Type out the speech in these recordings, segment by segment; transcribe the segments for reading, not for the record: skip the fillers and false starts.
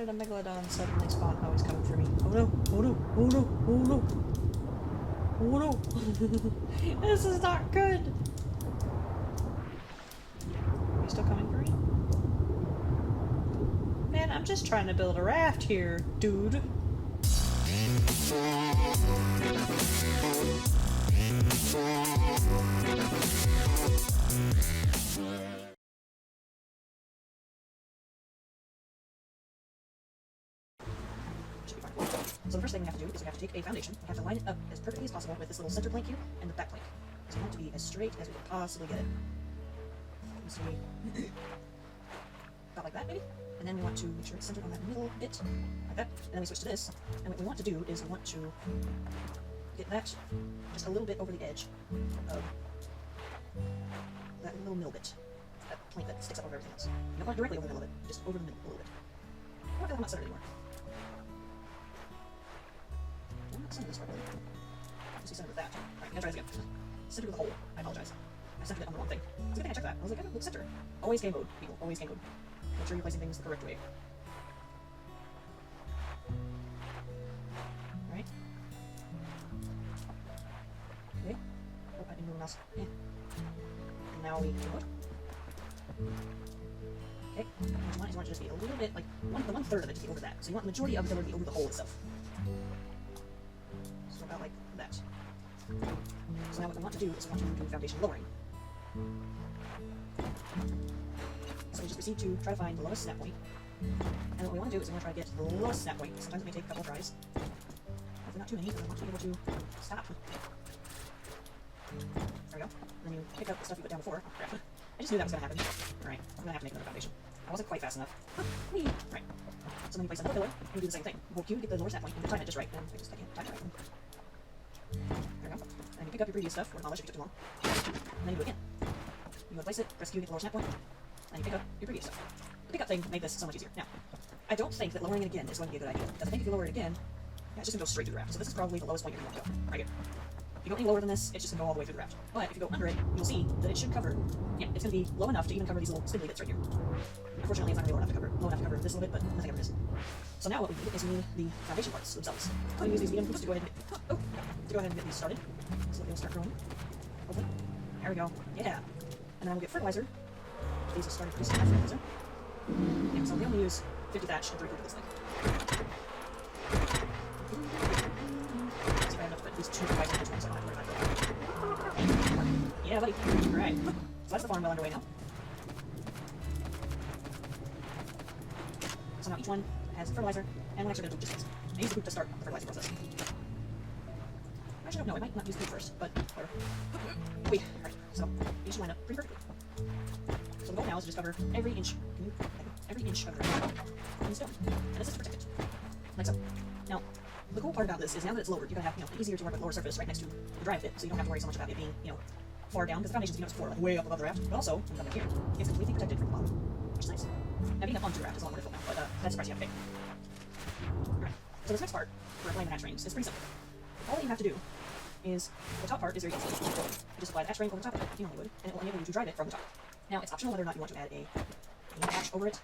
did a megalodon suddenly spawn? Oh, he's coming for me. Oh no, oh no, oh no, oh no. Oh no. This is not good. Are you still coming for me? Man, I'm just trying to build a raft here, dude. So the first thing we have to do is we have to take a foundation, we have to line it up as perfectly as possible with this little center plank here and the back plank. So we want it to be as straight as we can possibly get it. So we about like that maybe? And then we want to make sure it's centered on that middle bit, like that. And then we switch to this, and what we want to do is we want to get that just a little bit over the edge of that little middle bit, that plank that sticks up over everything else. You don't want it directly over the middle of it, just over the middle a little bit. I don't feel like I'm not centered anymore. I'm not centered this properly. Just be centered with that. Alright, I'm gonna try this again. Centered with the hole. I apologize. I centered it on the wrong thing. It's a good thing I checked that. I was like, I don't look center. Always game mode, people. Always game mode. Make sure you're placing things the correct way. Alright. Okay. Oh, I didn't move a mouse. Yeah. And now we game mode. Okay. What you want is you want it to just be a little bit, like, the 1/3 of it to be over that. So you want the majority of the pillar to be over the hole itself. So about like that. So now what we want to do is we want to do foundation lowering. So we just proceed to try to find the lowest snap point. And what we want to do is we want to try to get the lowest snap point. Sometimes it may take a couple of tries. Hopefully not too many, because I want to be able to stop. There we go. And then you pick up the stuff you put down before. Oh, crap. I just knew that was going to happen. Alright, I'm going to have to make another foundation. I wasn't quite fast enough. Whee! Right. So then you place another pillar, and you do the same thing. You get the lower snap point, and you time it just right, and I can't time it right. There we go. And then you pick up your previous stuff, or knowledge if you took too long. And then you do it again. You place it, press Q, get the lower snap point, and you pick up your previous stuff. The pickup thing made this so much easier. Now, I don't think that lowering it again is going to be a good idea, because I think if you lower it again, yeah, it's just going to go straight through the raft. So this is probably the lowest point you're going to want to go, right here. If you go any lower than this, it's just going to go all the way through the raft. But if you go under it, you'll see that it should cover, yeah, it's going to be low enough to even cover these little spindly bits right here. Unfortunately, it's not going to be low enough to cover this little bit, but nothing ever is. So now what we need is we need the foundation parts themselves. I'm going to use these medium hoops to go ahead and get these started. So they'll start growing. Hopefully. There we go. Yeah. And then we'll get fertilizer. These will start producing that fertilizer. Yeah, so we only use 50 thatch and 3 of this thing. See if I have enough to put at least 2 fertilizer in each one, so I don't have to worry about it. Yeah, buddy. Alright. So that's the farm well underway now. So now each one has fertilizer and one extra bit of just this. I use the poop to start the fertilizer process. Actually, no, I might not use poop first, but whatever. Wait, alright, so each should line up pretty perfectly. So the goal now is to just cover every inch of the ground in stone. And this is to protect it. Like so. Now, the cool part about this is now that it's lowered, you're gonna have, easier to work with lower surface right next to the drive bit, so you don't have to worry so much about it being, far down, because the foundation's it's floor, like way up above the raft, but also, when you come down here, it's completely protected from the bottom, which is nice. Now being up onto the raft is a lot more difficult now, but that's the price you have to pay. Alright, so this next part, for applying the hatch rings, is pretty simple. All that you have to do is, the top part is very easy. You just apply the hatch ring over the top of it, like you normally would, and it will enable you to drive it from the top. Now, it's optional whether or not you want to add a hatch over it.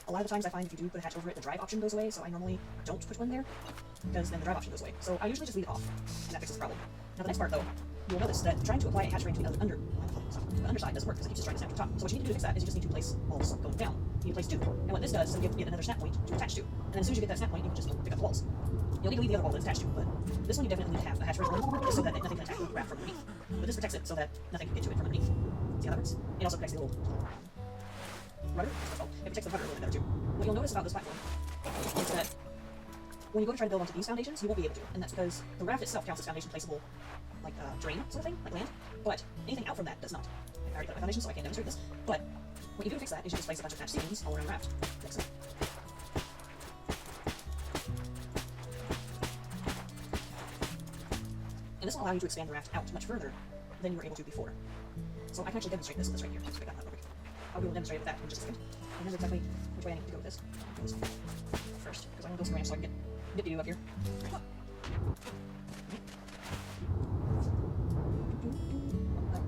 A lot of the times I find if you do put a hatch over it, the drive option goes away, so I normally don't put one there, because then the drive option goes away. So I usually just leave it off, and that fixes the problem. Now the next part, though, you'll notice that trying to apply a hatch ring to the underside doesn't work, because it keeps just trying to snap to the top. So what you need to do to fix that is you just need to place walls going down. You need to place 2. And what this does is you get another snap point to attach to. And then as soon as you get that snap point, you can just pick up the walls. You'll need to leave the other wall that it's attached to, but this one you definitely need to have a hatch ring just so that nothing can attack the raft from underneath. But this protects it so that nothing can get to it from underneath. See how that works? It also protects the little rudder. It protects the rudder a little bit better too. What you'll notice about this platform is that when you go to try to build onto these foundations, you won't be able to, and that's because the raft itself counts as foundation placeable, like drain sort of thing, like land, but anything out from that does not. I already put my foundation, so I can't demonstrate this, but what you do to fix that is you just place a bunch of hatch ceilings all around the raft. Fix it. And this will allow you to expand the raft out much further than you were able to before. So I can actually demonstrate this with this right here. Just pick that up real quick. I'll be able to demonstrate it with that in just a second. And remember exactly which way I need to go with this. I'll do this first, because I want to build some ramps so I can get you up here.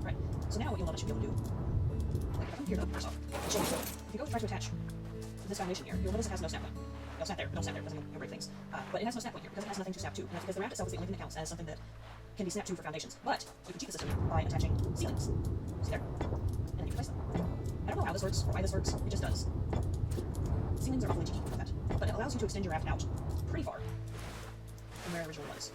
Right. So now what you'll notice you'll be able to do, like if I come here though, first off, if you go to try to attach this foundation here, you'll notice it has no snap point. They'll snap there, but don't snap there, it doesn't break things. But it has no snap point here, because it has nothing to snap to, and that's because the raft itself is the only thing that counts as something that can be snapped to for foundations. But you can cheat the system by attaching ceilings. See there? And then you replace them. I don't know how this works, or why this works, it just does. Ceilings are awfully cheeky with that. But it allows you to extend your raft out pretty far from where it originally was.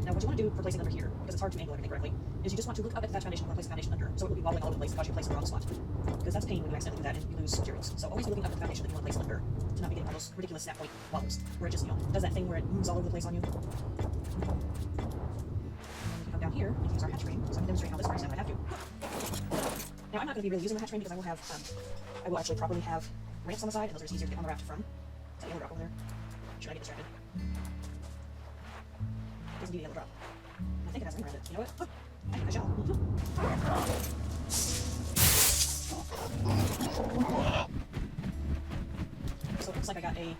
Now what you want to do for placing under here, because it's hard to angle everything correctly, is you just want to look up at that foundation and place the foundation under, so it will be wobbling all over the place because you place it in the wrong spot. Because that's a pain when you accidentally do that and you lose materials. So always be looking up at the foundation that you want to place under to not be getting all those ridiculous snap point wobbles, where it just, does that thing where it moves all over the place on you. And then we can come down here and use our hatch frame, so I can demonstrate how this works, and I have to. Now I'm not going to be really using the hatch frame because I will actually properly have ramps on the side, and those are just easier to get on the raft from. Is that yellow drop over there? Should I get distracted? It doesn't need a yellow drop. I think it has a ring around it. You know what? I think I shall. So it looks like I got a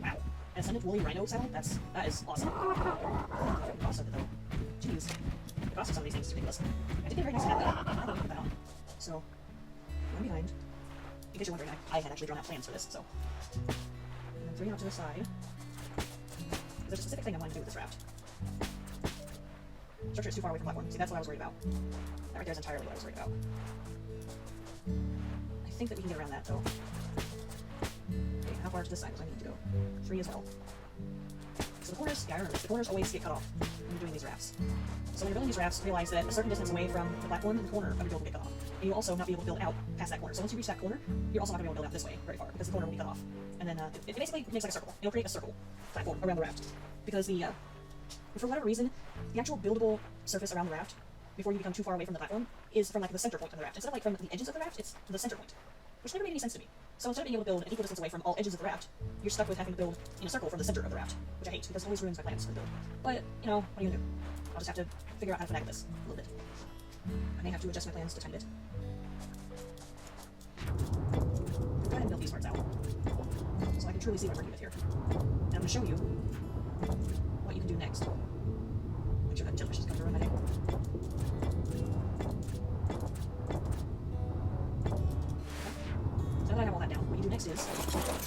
an Ascendant Woolly Rhino saddle. That is awesome. The cost of it though. Jeez. The cost of some of these things is ridiculous. I did get a very nice hat though. I'm gonna put that on. So one behind. In case you're wondering, I had actually drawn out plans for this, so. And then 3 out to the side. There's a specific thing I wanted to do with this raft. Structure is too far away from the platform. See, that's what I was worried about. That right there is entirely what I was worried about. I think that we can get around that, though. Okay, how far to this side does I need to go? 3 as well. So the corners, yeah, I remember, the corners always get cut off when you're doing these rafts. So when you're building these rafts, realize that a certain distance away from the platform, the corner of your build will get cut off. And you'll also not be able to build out past that corner. So once you reach that corner, you're also not going to be able to build out this way very far, because the corner will be cut off. And then it basically makes like a circle. It'll create a circle platform around the raft. Because for whatever reason, the actual buildable surface around the raft, before you become too far away from the platform, is from like the center point of the raft. Instead of like from the edges of the raft, it's the center point. Which never made any sense to me. So instead of being able to build an equal distance away from all edges of the raft, you're stuck with having to build in a circle from the center of the raft, which I hate, because it always ruins my plans for the build. But, what are you gonna do? I'll just have to figure out how to finagle this a little bit. I may have to adjust my plans to tiny bit. Go ahead and build these parts out, so I can truly see what I'm working with here. And I'm going to show you what you can do next. Make sure that jellyfish doesn't come through in my day. Now that I have all that down, what you do next is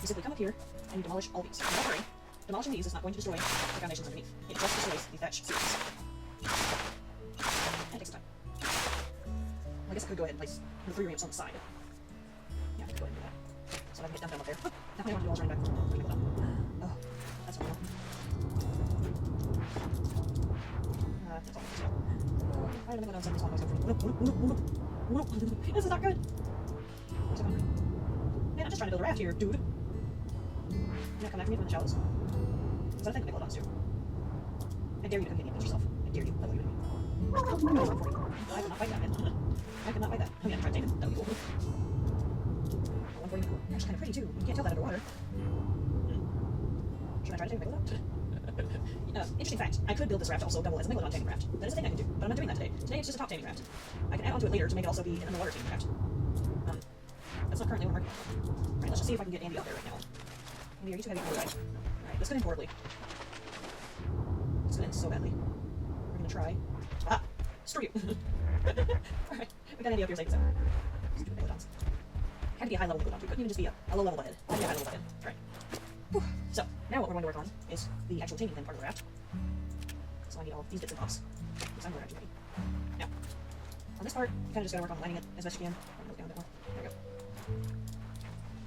you simply come up here and you demolish all these. Now, don't worry, demolishing these is not going to destroy the foundations underneath. It just destroys the thatch series. And it takes some time. Well, I guess I could go ahead and place the 3 ramps on the side. Yeah, I could go ahead and do that. So I can get them up there. Now I want to do all running back. Oh, that's not real. That's all. I don't know what else I'm doing. This is not good. Man, I'm just trying to build a raft here, dude. You're not coming after me from the shallows. Is that a thing that Megalodons do? I dare you to come hit me and push yourself. I dare you. Level you to me. I cannot fight that, man. I cannot fight that. I mean, I'm trying to take it. That would be cool. 140. Actually, kind of pretty, too. You can't tell that underwater. Should I try to take a Megalodon? Interesting fact. I could build this raft also double as a Megalodon taming raft. That is a thing I can do, but I'm not doing that today. Today it's just a top taming raft. I can add on to it later to make it also be an underwater taming raft. That's not currently what I'm working on. Alright, let's just see if I can get Andy up there right now. Andy, are you too heavy for the ride? Alright, this could end horribly. This could end so badly. We're gonna try. Ah! Screw you! Alright, we got Andy up here safe and sound. Stupid Megalodons. Had to be a high level Megalodon too. Couldn't even just be a low level butthead. Had to be a high level butthead. Alright. Whew. So, now what we're going to work on is the actual taming thing part of the raft. So I need all these bits and bobs. Because I'm ready. Now, on this part, you kind of just gotta work on lining it as best you can. Down a bit more. There we go.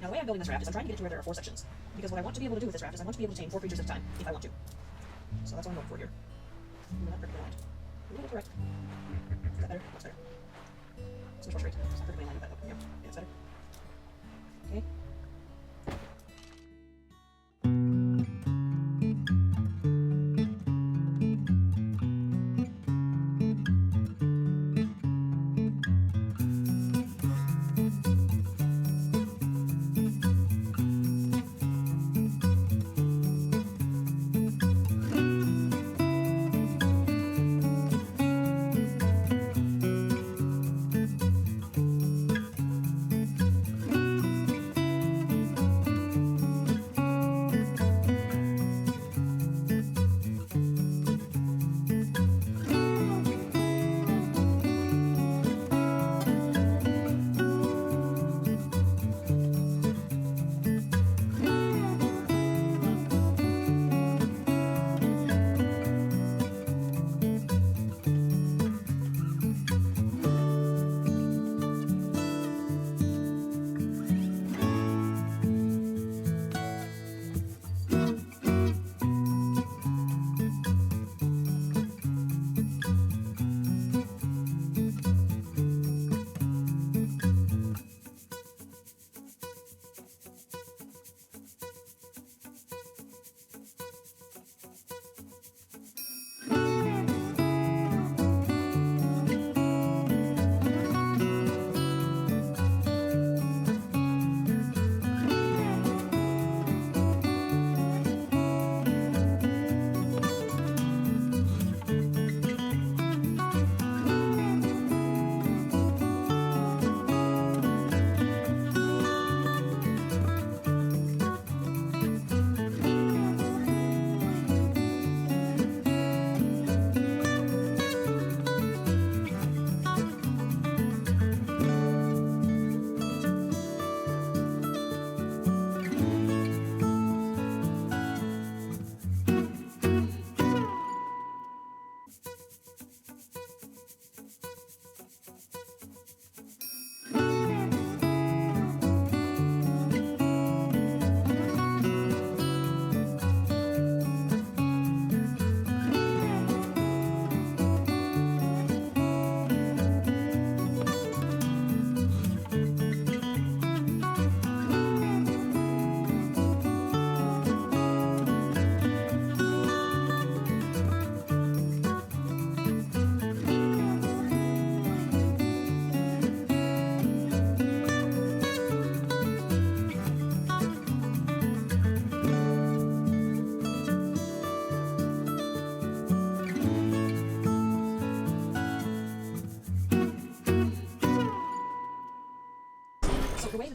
Now, the way I'm building this raft is I'm trying to get it to where there are 4 sections. Because what I want to be able to do with this raft is I want to be able to tame 4 creatures at a time, if I want to. So that's what I'm going for here. Moving that perfectly aligned. Moving it to right. Is that better? That's better. It's much more straight. It's not perfectly aligned with that. Yeah, that's better. Okay.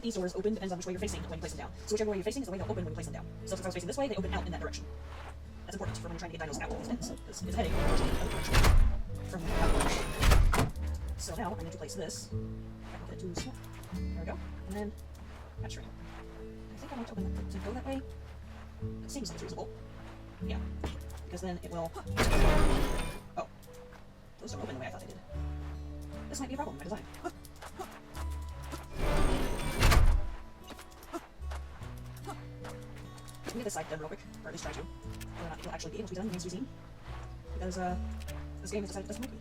these doors open depends on which way you're facing when you place them down. So whichever way you're facing is the way they'll open when you place them down. So since I was facing this way, they open out in that direction. That's important for when you're trying to get dinos out of these pens, because it's heading in the other direction from out. So now I need to place this. If I can get it too small. There we go. And then that string. I think I want to open that to go that way. It seems it's reasonable. Yeah. Because then it will. Oh. Those don't open the way I thought they did. This might be a problem in my design. Let me get this side done real quick, or at least try to. Whether or not it'll actually be able to be done remains to be seen. Because, this game has decided it doesn't like me.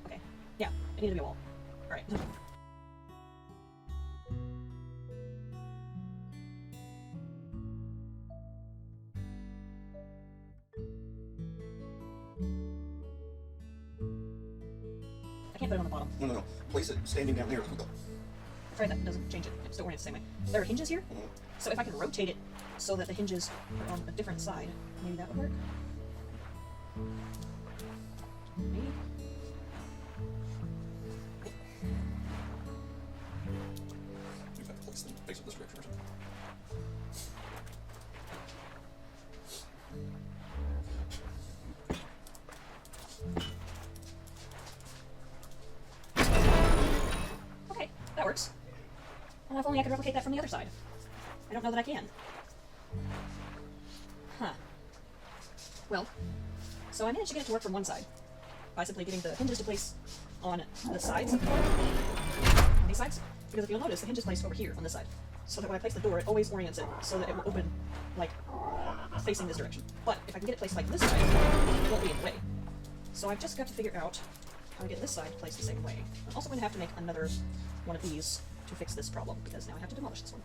Okay. Yeah, it needed to be a wall. Alright. I can't put it on the bottom. No. Place it standing down there. Try that, it doesn't change it. It still orients the same way. There are hinges here, so if I can rotate it so that the hinges are on a different side, maybe that would work. Maybe. You've got to place them face this direction or something. Okay, that works. Well, if only I could replicate that from the other side. I don't know that I can. Huh. Well, so I managed to get it to work from one side by simply getting the hinges to place on the sides, on these sides. Because if you'll notice, the hinge is placed over here on this side. So that when I place the door, it always orients it so that it will open, like, facing this direction. But if I can get it placed like this side, it won't be in the way. So I've just got to figure out how to get this side placed the same way. I'm also going to have to make another one of these to fix this problem, because now I have to demolish this one.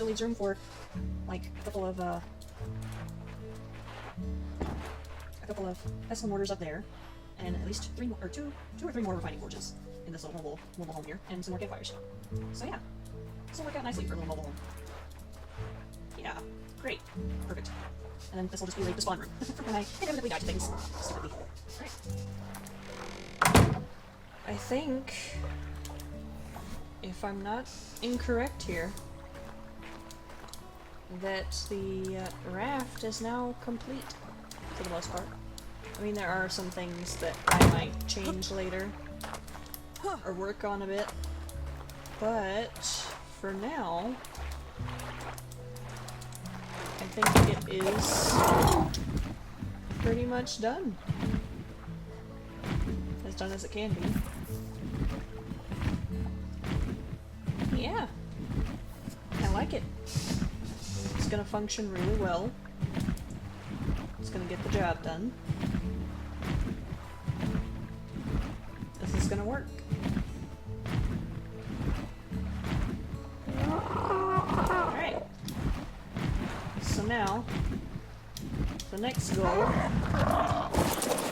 still leaves room for like a couple of pestle mortars up there, and at least two or three more refining forges in this little mobile home here, and some more campfires. So yeah, this will work out nicely for a little mobile home. Yeah, great, perfect. And then this will just be like the spawn room when I inevitably die to things stupidly. Alright. I think, if I'm not incorrect here, that the raft is now complete, for the most part. I mean, there are some things that I might change later, or work on a bit, but for now, I think it is pretty much done. As done as it can be. Yeah, I like it. It's gonna function really well. It's gonna get the job done. This is gonna work. Alright. So now, the next goal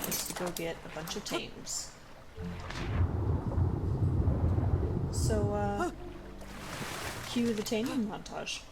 is to go get a bunch of tames. So, cue the taming montage.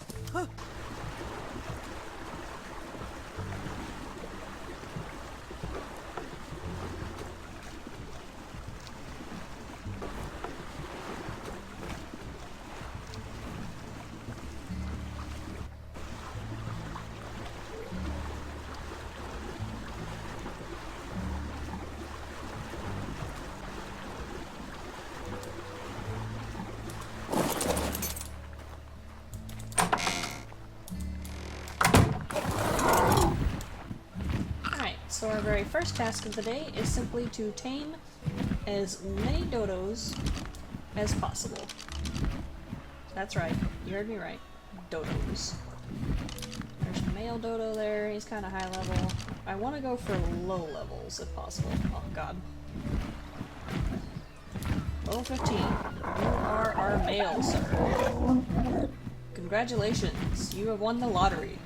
So our very first task of the day is simply to tame as many dodos as possible. That's right, you heard me right. Dodos. There's a male dodo there, he's kind of high level. I want to go for low levels if possible. Oh god. Level 15. You are our male, sir. Congratulations, you have won the lottery.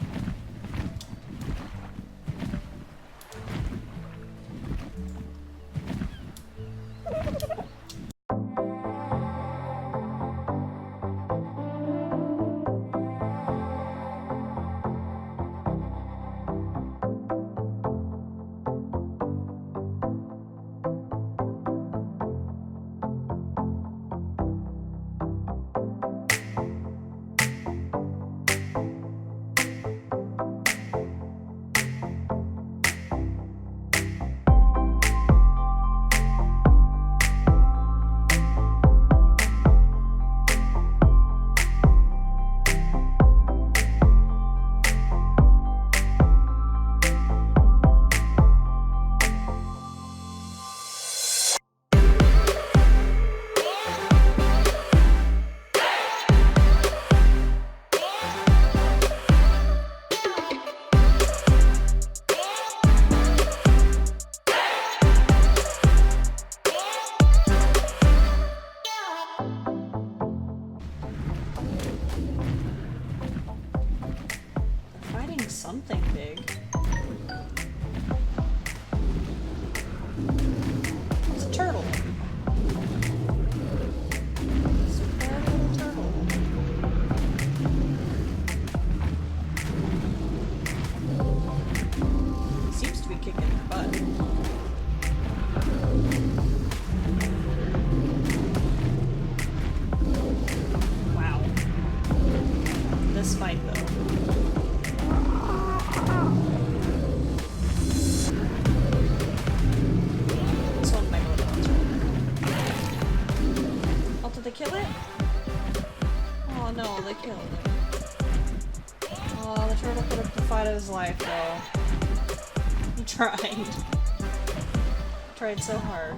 Something big. It's a turtle. It's a bad little turtle. He seems to be kicking butt. Wow. This fight though. Did they kill it? Oh no, they killed it. Oh, the turtle put up the fight of his life though. He tried. Tried so hard.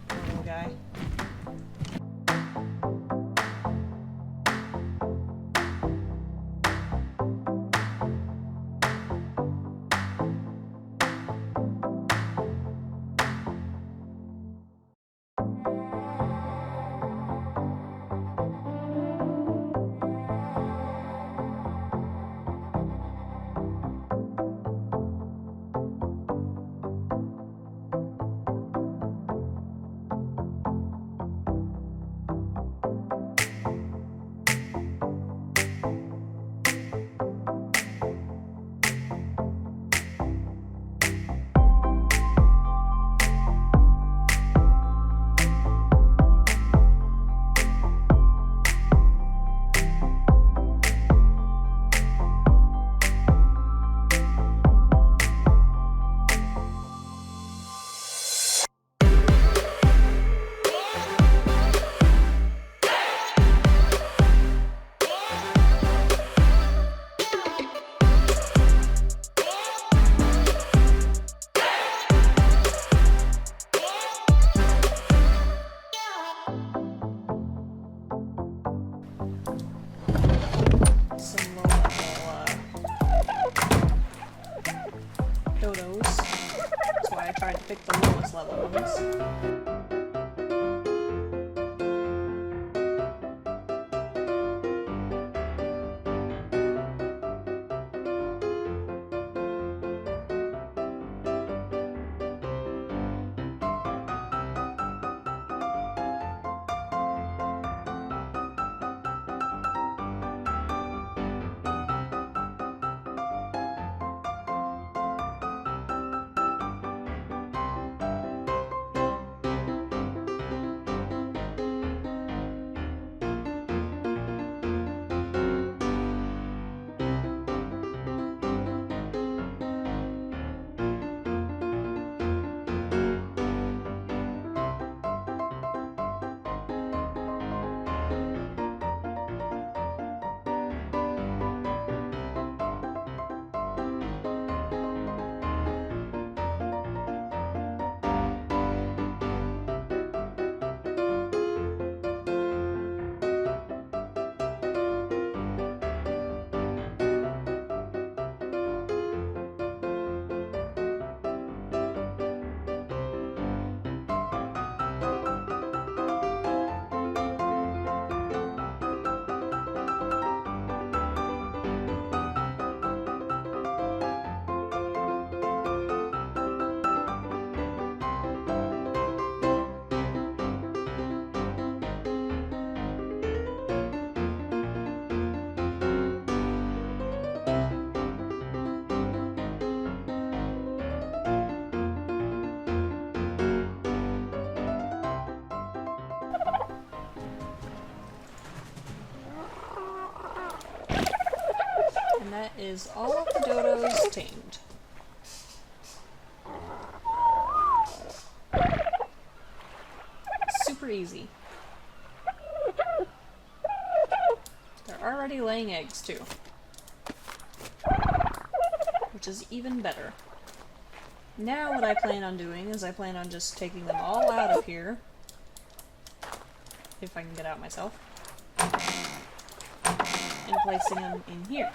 Poor little guy. dodos. That's why I tried to pick the lowest level ones. And that is all of the dodos tamed. Super easy. They're already laying eggs too, which is even better. Now what I plan on doing is I plan on just taking them all out of here, if I can get out myself, and placing them in here,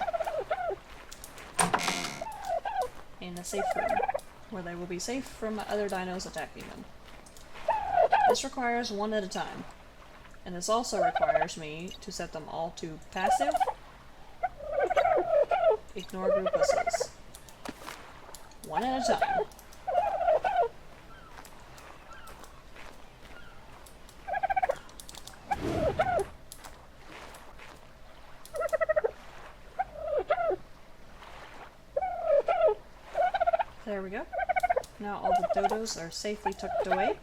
in a safe room, where they will be safe from other dinos attacking them. This requires one at a time, and this also requires me to set them all to passive, ignore group whistles. One at a time. There we go. Now all the dodos are safely tucked away.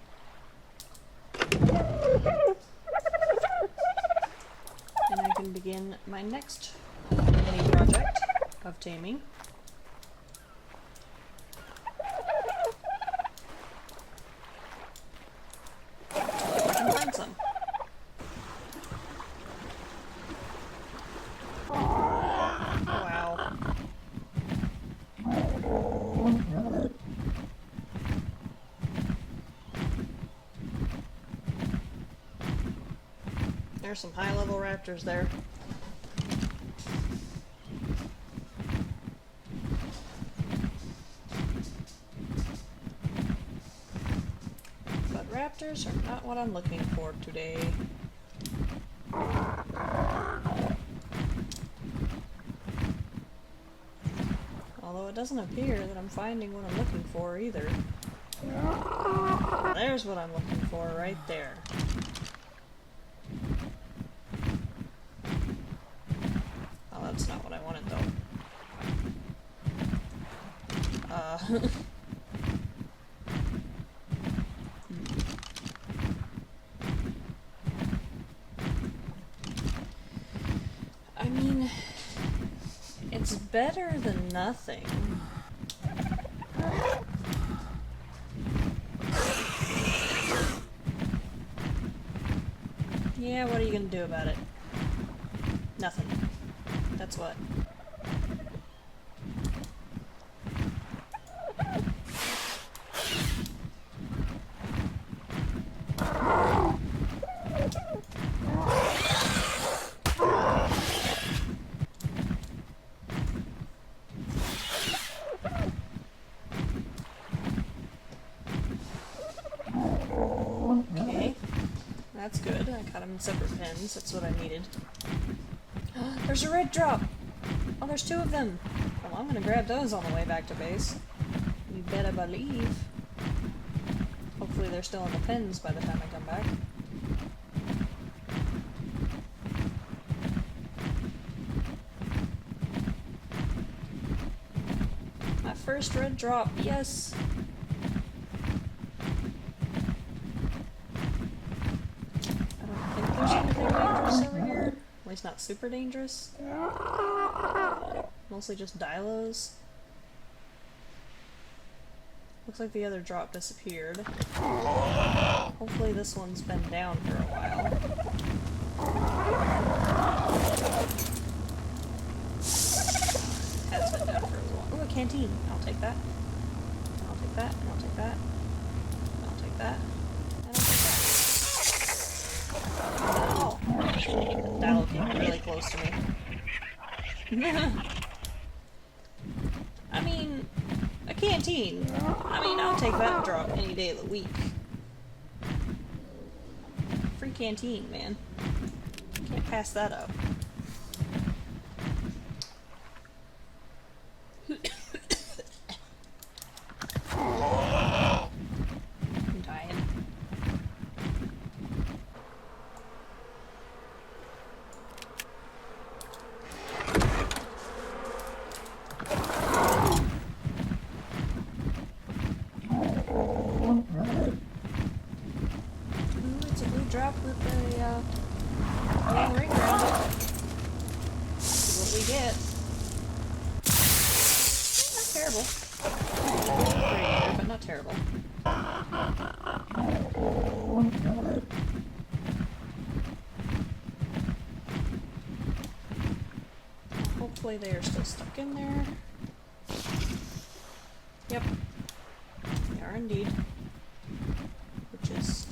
And I can begin my next mini project of taming. If I can find some. Wow. There's some high-level raptors there. But raptors are not what I'm looking for today. Although it doesn't appear that I'm finding what I'm looking for either. There's what I'm looking for right there. Oh, that's not what I wanted though. I mean, it's better than nothing. Yeah, what are you gonna do about it? Nothing. That's what. That's good. I cut them in separate pens. That's what I needed. There's a red drop! Oh, there's 2 of them! Well, I'm gonna grab those on the way back to base. You better believe. Hopefully they're still in the pens by the time I come back. My first red drop, yes! I don't think there's anything dangerous over here. At least not super dangerous. Mostly just dilos. Looks like the other drop disappeared. Hopefully this one's been down for a while. Has been down for a while. Ooh, a canteen. I'll take that. I'll take that, and I'll take that. I'll take that. And I'll take that. Oh! Dino came really close to me. I mean, a canteen. I mean, I'll take that drop any day of the week. Free canteen, man. Can't pass that up. I'm dying. Drop with a long ring around it. See what we get. Not terrible. Pretty good, but not terrible. Hopefully they are still stuck in there. Yep. They are indeed. Which is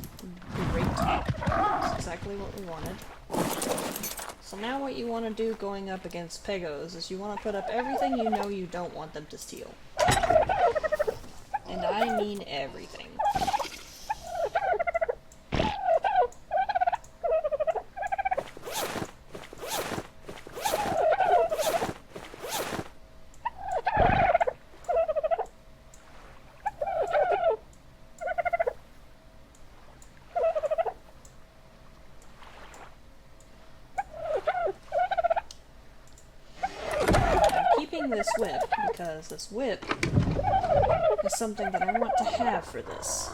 great. That's exactly what we wanted. So now what you want to do going up against pegos is you want to put up everything you know you don't want them to steal. And I mean everything. This whip because this whip is something that I want to have for this.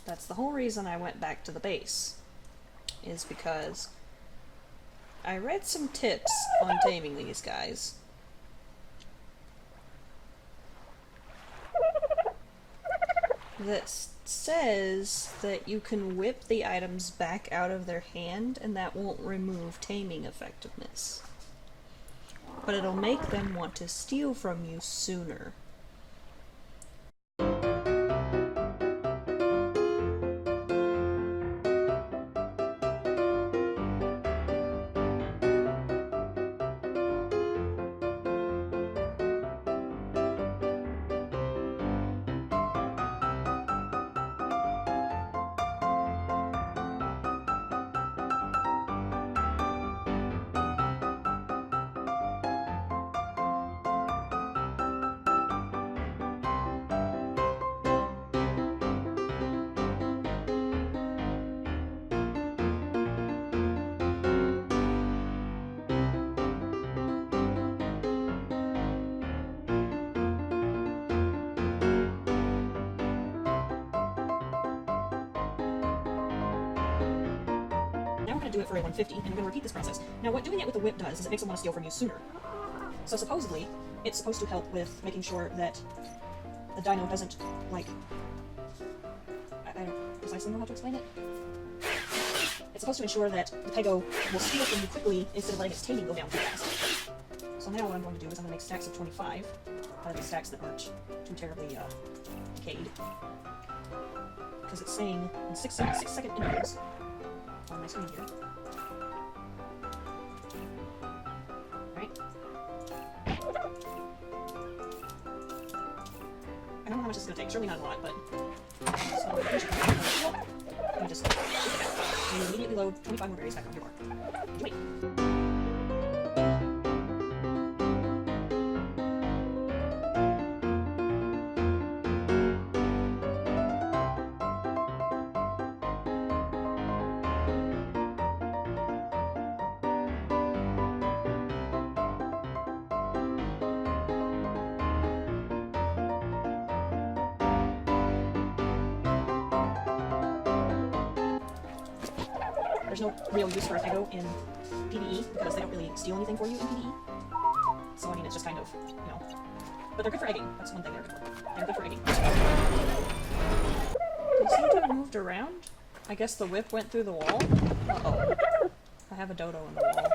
That's the whole reason I went back to the base, is because I read some tips on taming these guys. This says that you can whip the items back out of their hand and that won't remove taming effectiveness. But it'll make them want to steal from you sooner. Do it for a 150, and we're going to repeat this process. Now, what doing it with the whip does is it makes them want to steal from you sooner. So supposedly, it's supposed to help with making sure that the dino doesn't, like... I don't precisely know how to explain it. It's supposed to ensure that the pego will steal from you quickly instead of letting its taming go down too fast. So now what I'm going to do is I'm going to make stacks of 25 out of the stacks that aren't too terribly decayed. Because it's saying in 6-second intervals on my screen here. Right? I don't know how much it's gonna take. Surely not a lot, but. So, let me just. You immediately load 25 more berries back on your bar. Wait. There's no real use for a pego in PvE because they don't really steal anything for you in PvE. So I mean, it's just kind of, you know. But they're good for egging. That's one thing they're good for. They're good for egging. They seem to have moved around. I guess the whip went through the wall. Uh-oh. I have a dodo in the wall.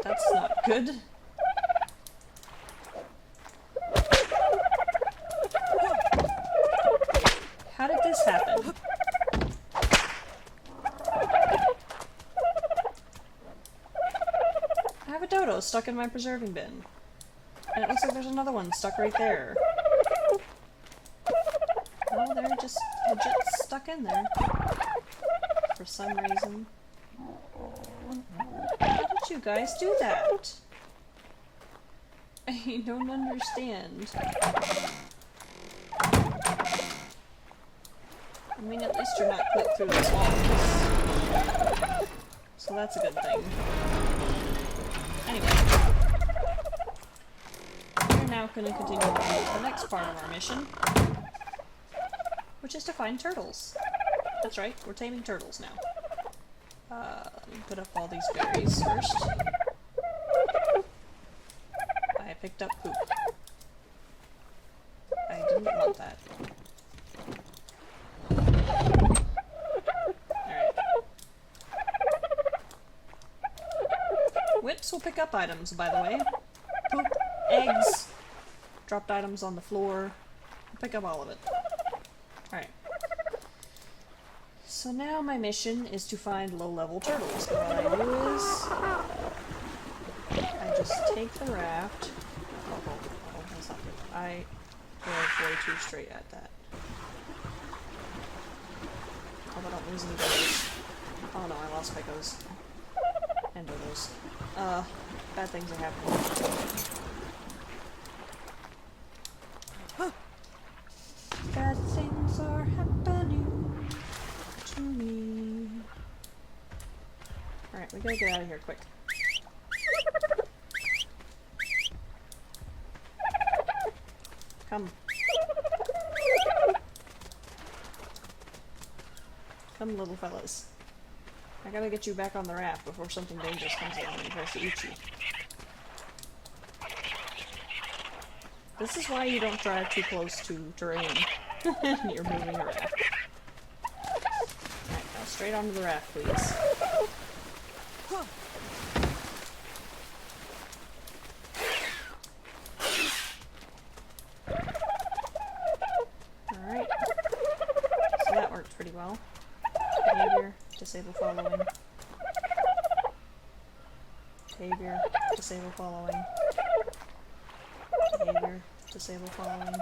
That's not good. How did this happen? I have a dodo stuck in my preserving bin. And it looks like there's another one stuck right there. Oh, they're just legit stuck in there. For some reason. How did you guys do that? I don't understand. I mean, at least you're not clipped through this wall. So that's a good thing. Anyway. We're now going to continue with the next part of our mission. Which is to find turtles. That's right, we're taming turtles now. Let me put up all these berries first. I picked up poop. I didn't want that. Whips will pick up items, by the way. Poop, eggs, dropped items on the floor. I'll pick up all of it. Alright. So now my mission is to find low-level turtles. So what I do is... I just take the raft... Oh, that's not good. I drove way too straight at that. Hope I don't lose any dodos. Oh no, I lost pecos. And dodos. Bad things are happening. Bad things are happening to me. Alright, we gotta get out of here quick. Come. Come, little fellas. I gotta get you back on the raft before something dangerous comes along and tries to eat you. This is why you don't drive too close to terrain when you're moving a raft. Alright, now straight onto the raft, please. Alright. So that worked pretty well. Behavior. Disable following. Behavior. Disable following. Behavior. Disable following.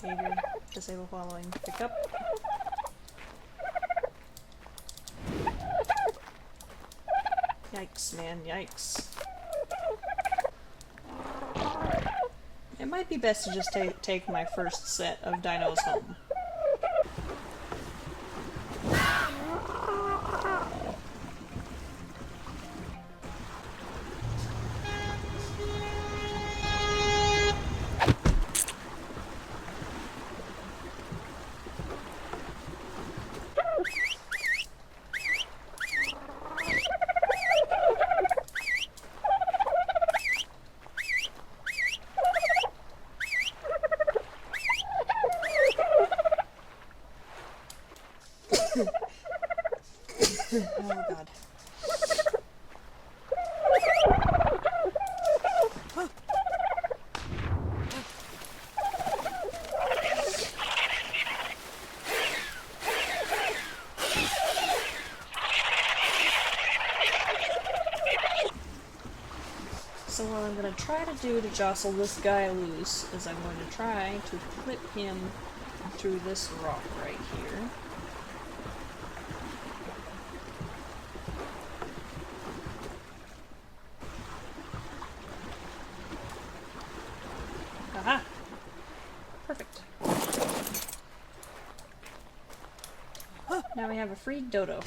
Behavior. Disable following. Pick up. Yikes, man. Yikes. It might be best to just take my first set of dinos home. Oh god. I'm going to try to do to jostle this guy loose is I'm going to try to clip him through this rock right here. Aha! Perfect. Now we have a free dodo.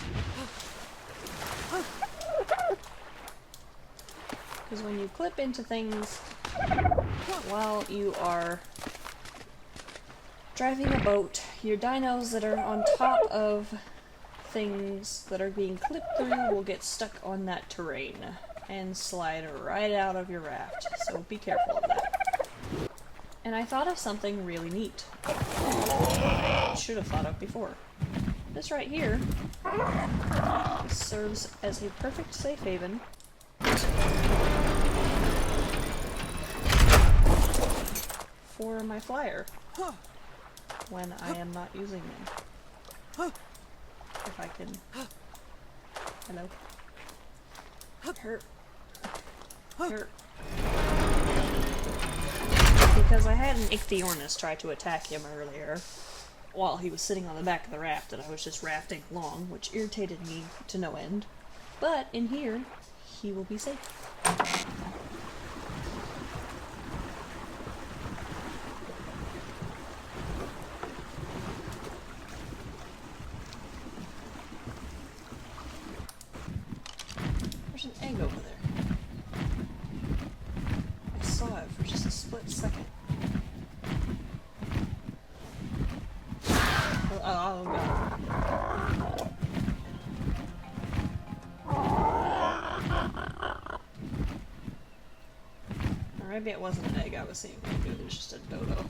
Because when you clip into things while you are driving a boat, your dinos that are on top of things that are being clipped through will get stuck on that terrain and slide right out of your raft, so be careful of that. And I thought of something really neat. I should have thought of before. This right here serves as a perfect safe haven for my flyer when I am not using them. If I can... Hello? Hurt. Hurt. Because I had an ichthyornis try to attack him earlier while he was sitting on the back of the raft and I was just rafting along, which irritated me to no end. But in here, he will be safe. There's an egg over there. I saw it for just a split second. Oh god. Or maybe it wasn't an egg I was seeing. Maybe it was just a dodo.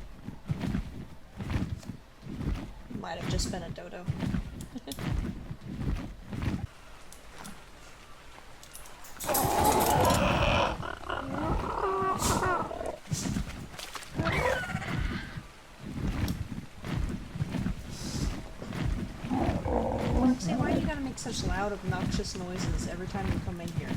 Might have just been a dodo. See, why you gotta make such loud, obnoxious noises every time you come in here?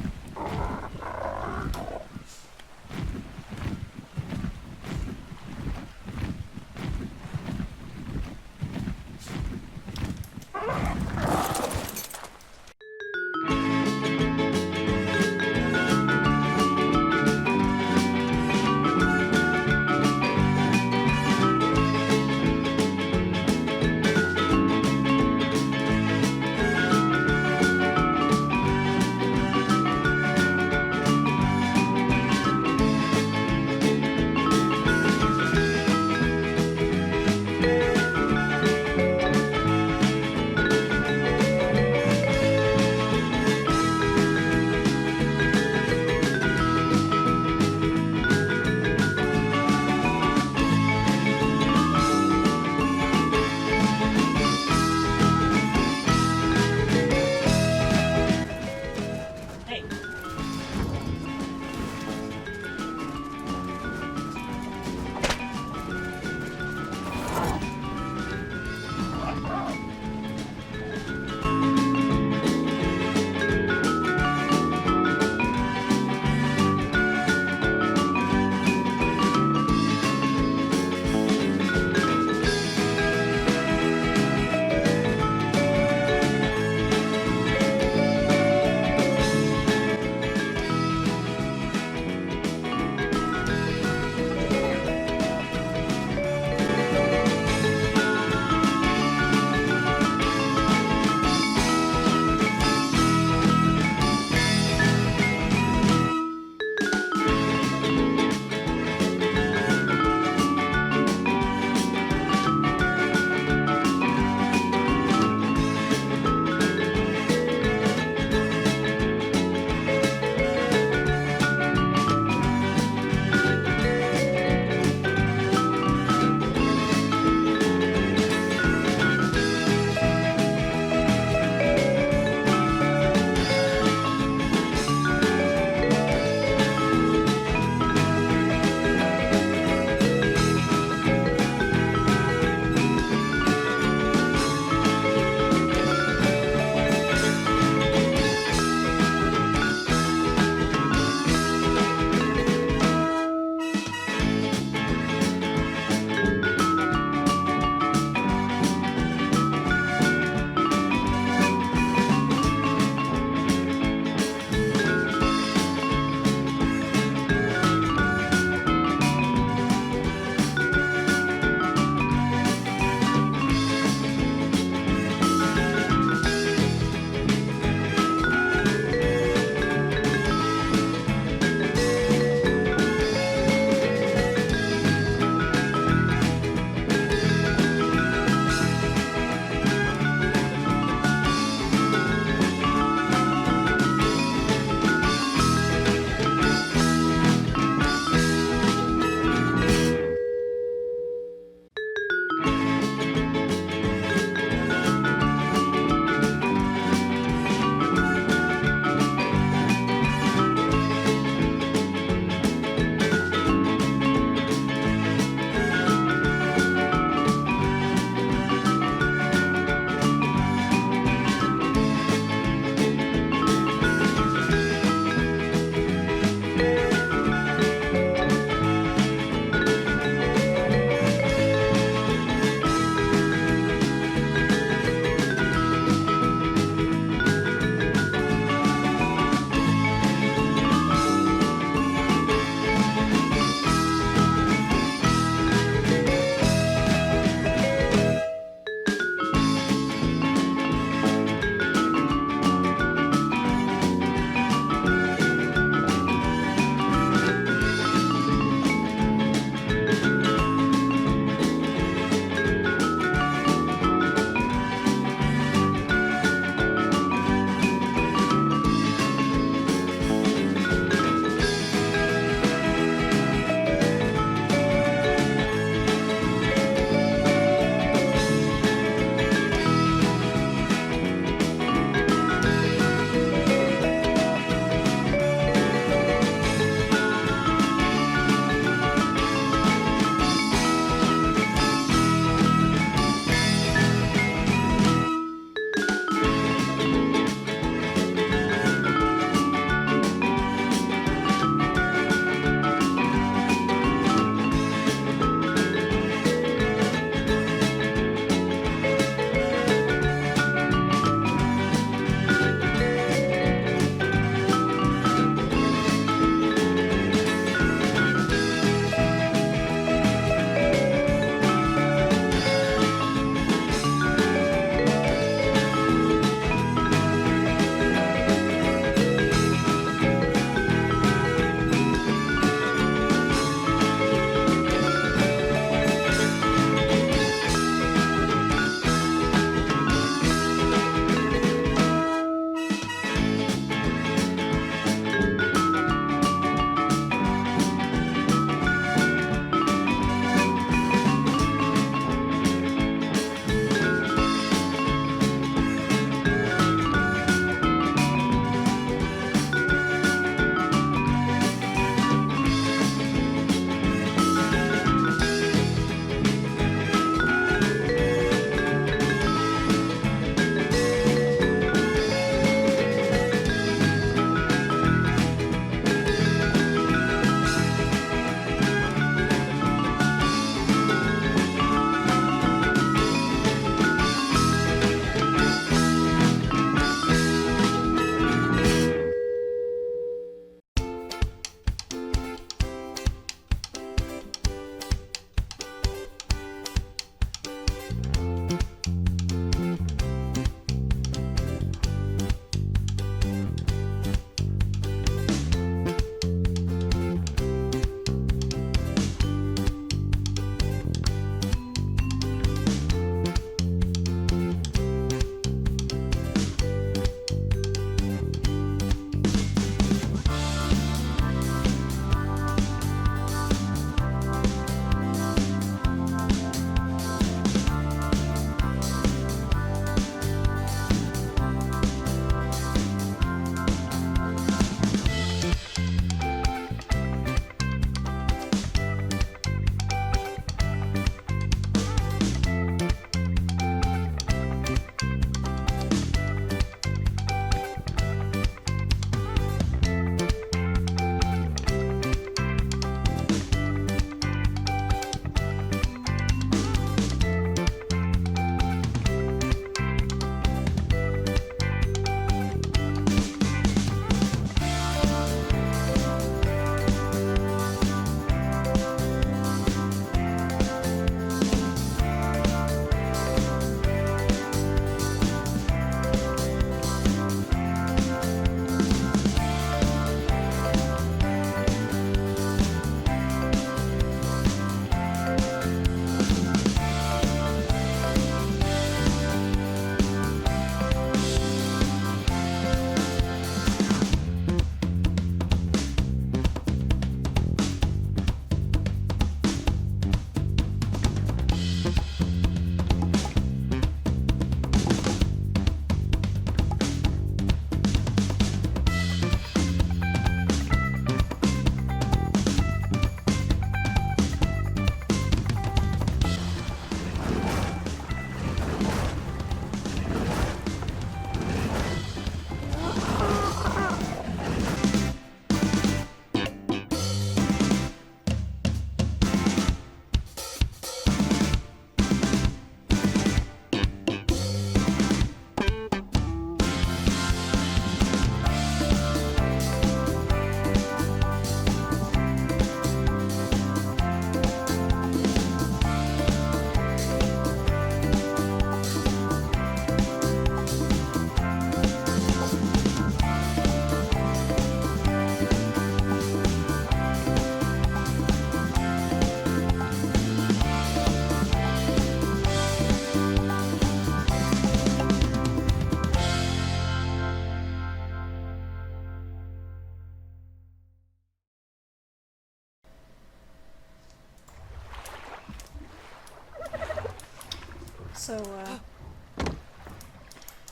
So,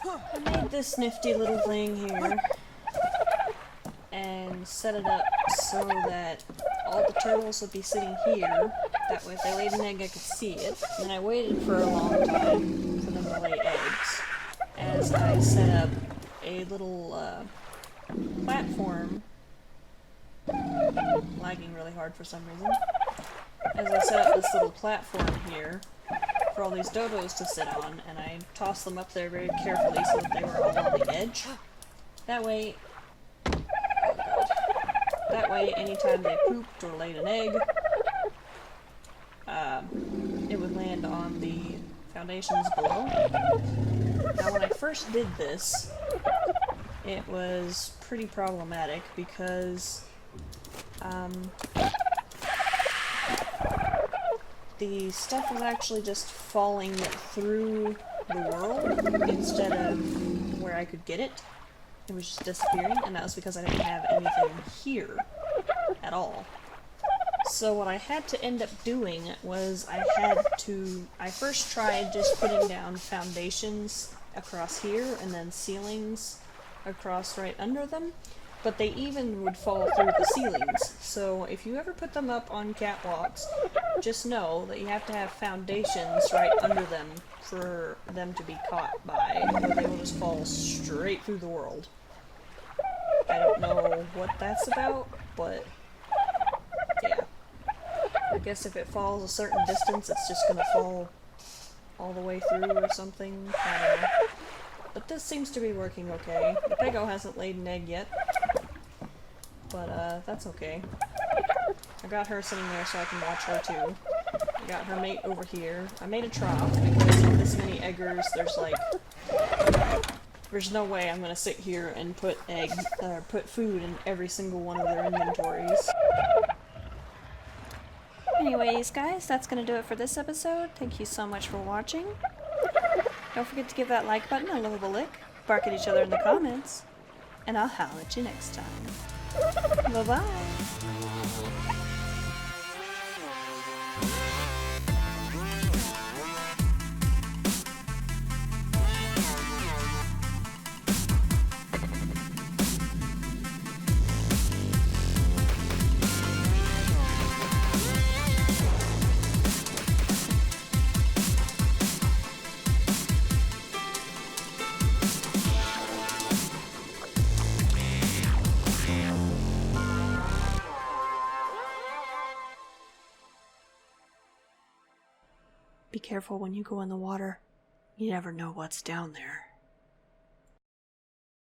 I made this nifty little thing here and set it up so that all the turtles would be sitting here. That way if they laid an egg I could see it. And then I waited for a long time for them to lay eggs as I set up a little platform. Lagging really hard for some reason. As I set up this little platform here for all these dodos to sit on, and I tossed them up there very carefully so that they were all on the edge. That way, anytime they pooped or laid an egg, it would land on the foundations below. Now when I first did this, it was pretty problematic because the stuff was actually just falling through the world instead of where I could get it. It was just disappearing, and that was because I didn't have anything here at all. So what I had to end up doing was I first tried just putting down foundations across here and then ceilings across right under them, but they even would fall through the ceilings. So if you ever put them up on catwalks, just know that you have to have foundations right under them for them to be caught by, or they will just fall straight through the world. I don't know what that's about, but yeah. I guess if it falls a certain distance, it's just gonna fall all the way through or something. I don't know. But this seems to be working okay. The pego hasn't laid an egg yet, but that's okay. I got her sitting there so I can watch her too. I got her mate over here. I made a trough because with this many eggers, there's no way I'm gonna sit here and put put food in every single one of their inventories. Anyways, guys, that's gonna do it for this episode. Thank you so much for watching. Don't forget to give that like button a lovable lick, bark at each other in the comments, and I'll howl at you next time. Bye-bye! Be careful when you go in the water. You never know what's down there.